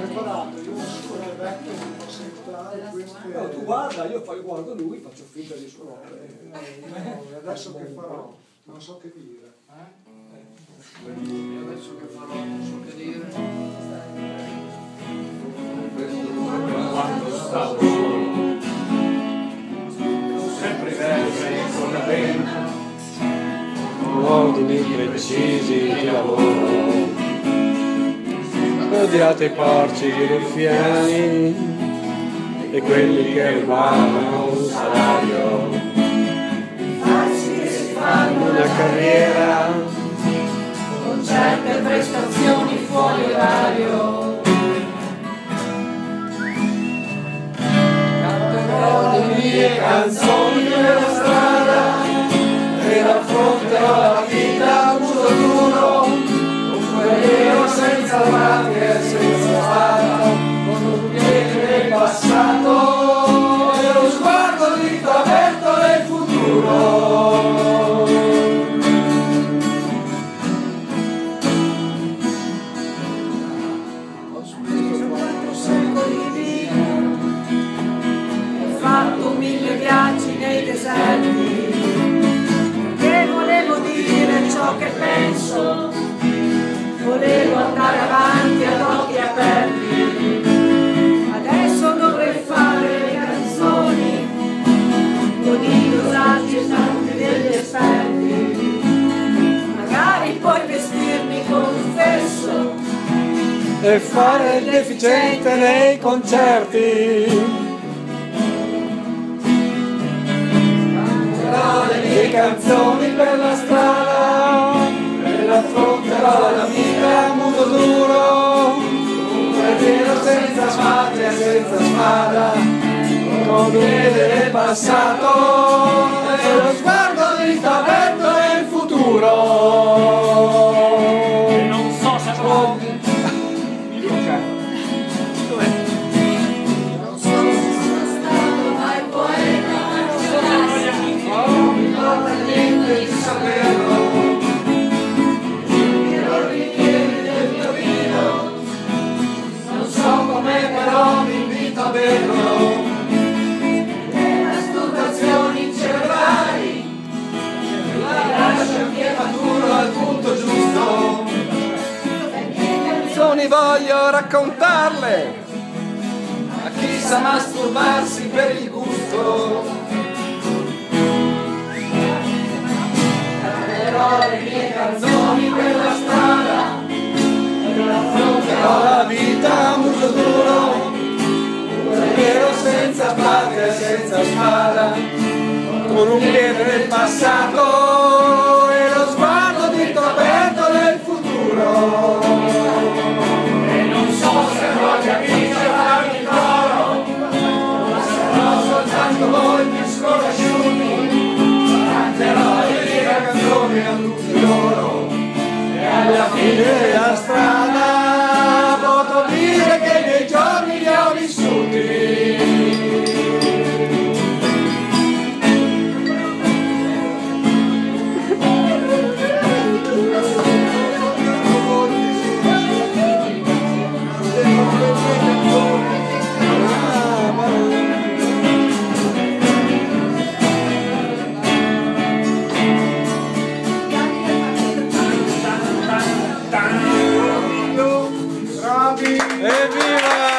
preparato, io non so come vecchio non posso entrare queste... No, tu guarda, io guardo lui, faccio finta di suonare. Adesso che farò? Non so che dire. Adesso che farò, non so che dire. Quando stavo solo, sempre versi con la penna, ordini precisi di lavoro, odiate i porci i ruffiani e quelli che rubavano un salario, Farsi che si fanno una carriera, con certe prestazioni fuori orario. canterò le mie canzoni nella strada e affronterò la vita a muso duro, con quell'ero senza macchie e senza spada, con un piede nel passato e lo sguardo dritto aperto nel futuro. Ho speso 4 secoli di vita, ho fatto 1000 viaggi nei deserti, perché volevo dire ciò che penso, volevo andare avanti ad occhi aperti. Adesso dovrei fare le canzoni con i dosaggi esatti degli esperti, magari poi vestirmi confesso E fare il deficiente nei concerti. Canterò le mie canzoni per la strada e affronterò la vita a muso duro, un guerriero senza patria e senza spada, con un piede nel passato e lo sguardo dritto aperto nel futuro. non so se avrò non so se sono stato mai poeta, non mi importa niente di saperlo, non richiede del mio vino, non so come però mi invito a berlo. Le masturbazioni cerebrali mi lasciano che maturo al punto giusto. Le mie Canzoni voglio raccontarle a chi sa masturbarsi per il gusto. Canterò le mie canzoni per la strada e affronterò la vita a muso duro, un guerriero senza patria e senza spada, con un piede nel passato e lo sguardo dritto aperto nel futuro. e non so se avrò gli amici a farmi il coro, Sarò soltanto voi più sconosciuti, canterò le mie canzoni a tutti loro e alla fine della strada potrò dire che i miei giorni li ho vissuti. Evviva!